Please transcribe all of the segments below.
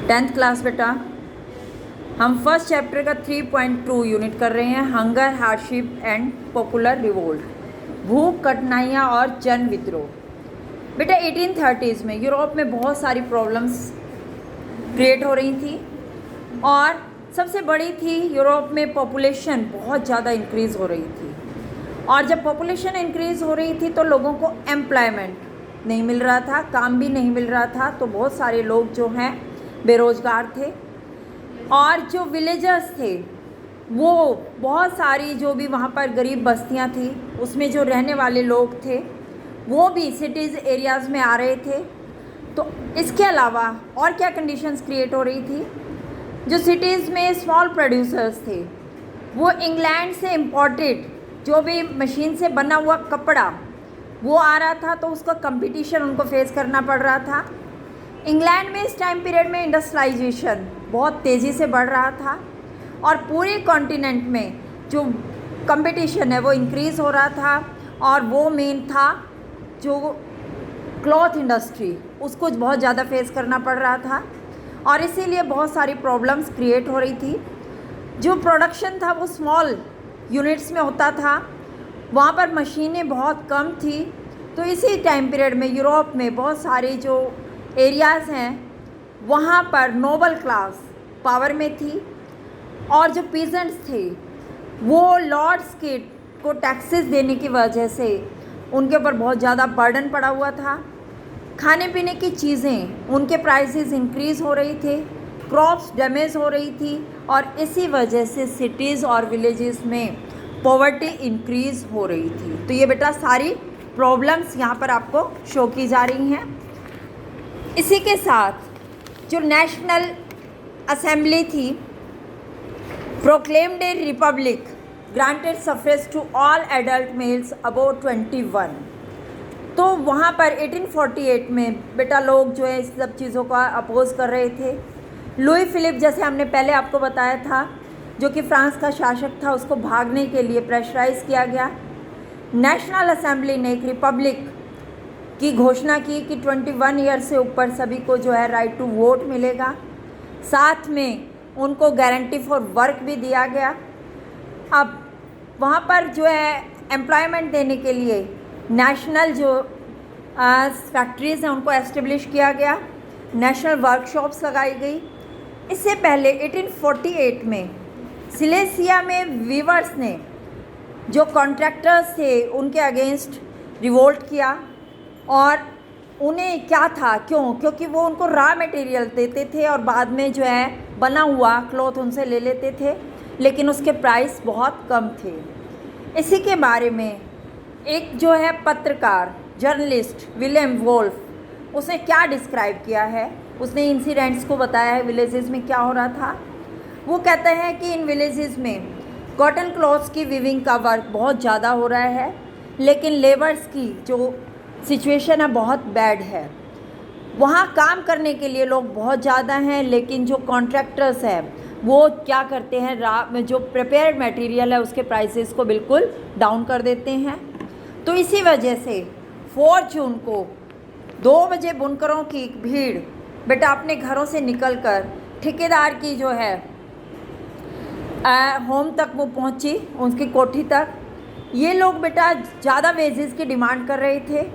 10th class बेटा, हम first chapter का 3.2 यूनिट कर रहे हैं, hunger, hardship and popular revolt, भूख, कठिनाइयाँ और जन विद्रोह। बेटा 1830s में यूरोप में बहुत सारी प्रॉब्लम्स क्रिएट हो रही थी और सबसे बड़ी थी यूरोप में पॉपुलेशन बहुत ज़्यादा इंक्रीज़ हो रही थी। और जब पॉपुलेशन इंक्रीज़ हो रही थी तो लोगों को एम्प्लॉयमेंट नहीं मिल रहा था, काम भी नहीं मिल रहा था, तो बहुत सारे लोग जो हैं बेरोज़गार थे। और जो विलेजर्स थे वो बहुत सारी जो भी वहाँ पर गरीब बस्तियाँ थी उसमें जो रहने वाले लोग थे वो भी सिटीज़ एरियाज़ में आ रहे थे। तो इसके अलावा और क्या कंडीशंस क्रिएट हो रही थी, जो सिटीज़ में स्मॉल प्रोड्यूसर्स थे वो इंग्लैंड से इम्पोर्टेड जो भी मशीन से बना हुआ कपड़ा वो आ रहा था, तो उसका कंपटीशन उनको फेस करना पड़ रहा था। इंग्लैंड में इस टाइम पीरियड में इंडस्ट्रियलाइजेशन बहुत तेज़ी से बढ़ रहा था और पूरे कॉन्टिनेंट में जो कंपटीशन है वो इंक्रीज़ हो रहा था और वो मेन था जो क्लॉथ इंडस्ट्री, उसको बहुत ज़्यादा फेस करना पड़ रहा था और इसीलिए बहुत सारी प्रॉब्लम्स क्रिएट हो रही थी। जो प्रोडक्शन था वो स्मॉल यूनिट्स में होता था, वहाँ पर मशीनें बहुत कम थी। तो इसी टाइम पीरियड में यूरोप में बहुत सारे जो एरियाज़ हैं वहाँ पर नोबल क्लास पावर में थी और जो पीजेंट्स थे वो लॉर्ड्स के को टैक्सेस देने की वजह से उनके ऊपर बहुत ज़्यादा बर्डन पड़ा हुआ था। खाने पीने की चीज़ें उनके प्राइसेस इंक्रीज़ हो रही थे, क्रॉप्स डैमेज हो रही थी और इसी वजह से सिटीज़ और विलेजेस में पॉवर्टी इंक्रीज़ हो रही थी। तो ये बेटा सारी प्रॉब्लम्स यहाँ पर आपको शो की जा रही हैं। इसी के साथ जो नेशनल असेंबली थी proclaimed a republic, granted suffrage to all adult males above 21। तो वहाँ पर 1848 में बेटा लोग जो है इस सब चीज़ों का अपोज़ कर रहे थे। लुई फिलिप, जैसे हमने पहले आपको बताया था, जो कि फ्रांस का शासक था, उसको भागने के लिए प्रेशराइज़ किया गया। नेशनल असेंबली ने एक रिपब्लिक की घोषणा की कि 21 ईयर से ऊपर सभी को जो है राइट टू वोट मिलेगा, साथ में उनको गारंटी फॉर वर्क भी दिया गया। अब वहाँ पर जो है एम्प्लॉयमेंट देने के लिए नेशनल जो फैक्ट्रीज़ हैं उनको एस्टेब्लिश किया गया, नेशनल वर्कशॉप्स लगाई गई। इससे पहले 1848 में सिलेसिया में वीवर्स ने जो कॉन्ट्रैक्टर्स थे उनके अगेंस्ट रिवोल्ट किया और उन्हें क्या था, क्योंकि वो उनको रॉ मटेरियल देते थे और बाद में जो है बना हुआ क्लॉथ उनसे ले लेते थे, लेकिन उसके प्राइस बहुत कम थे। इसी के बारे में एक जो है पत्रकार जर्नलिस्ट विलियम वोल्फ, उसने क्या डिस्क्राइब किया है, उसने इंसिडेंट्स को बताया है विलेजेस में क्या हो रहा था। वो कहता है कि इन विलेजेस में कॉटन क्लॉथ्स की वीविंग का वर्क बहुत ज़्यादा हो रहा है, लेकिन लेबर्स की जो सिचुएशन है बहुत बैड है। वहाँ काम करने के लिए लोग बहुत ज़्यादा हैं, लेकिन जो कॉन्ट्रैक्टर्स हैं वो क्या करते हैं, में जो प्रिपेयर्ड मटेरियल है उसके प्राइसेस को बिल्कुल डाउन कर देते हैं। तो इसी वजह से 4 जून को 2 बजे बुनकरों की भीड़ बेटा अपने घरों से निकलकर ठेकेदार की जो है होम तक वो पहुंची, उसकी कोठी तक। ये लोग बेटा ज़्यादा वेजेस की डिमांड कर रहे थे,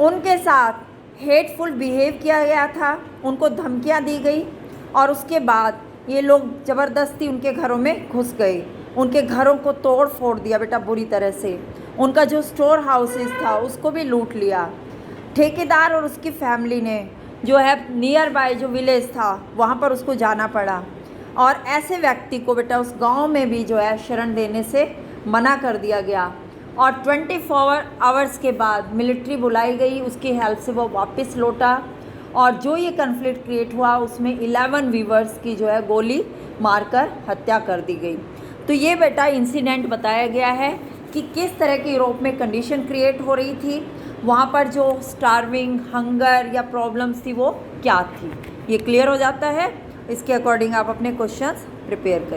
उनके साथ हेटफुल बिहेव किया गया था, उनको धमकियां दी गई और उसके बाद ये लोग ज़बरदस्ती उनके घरों में घुस गए, उनके घरों को तोड़ फोड़ दिया बेटा बुरी तरह से। उनका जो स्टोर हाउसेस था उसको भी लूट लिया। ठेकेदार और उसकी फैमिली ने जो है नियर बाय जो विलेज था वहाँ पर उसको जाना पड़ा और ऐसे व्यक्ति को बेटा उस गांव में भी जो है शरण देने से मना कर दिया गया और 24 आवर्स के बाद मिलिट्री बुलाई गई, उसकी हेल्प से वो वापस लौटा और जो ये कन्फ्लिक्ट क्रिएट हुआ उसमें 11 वीवर्स की जो है गोली मारकर हत्या कर दी गई। तो ये बेटा इंसिडेंट बताया गया है कि किस तरह की यूरोप में कंडीशन क्रिएट हो रही थी, वहाँ पर जो स्टार्विंग, हंगर या प्रॉब्लम्स थी वो क्या थी। ये क्लियर हो जाता है। इसके अकॉर्डिंग आप अपने क्वेश्चंस प्रिपेयर करें।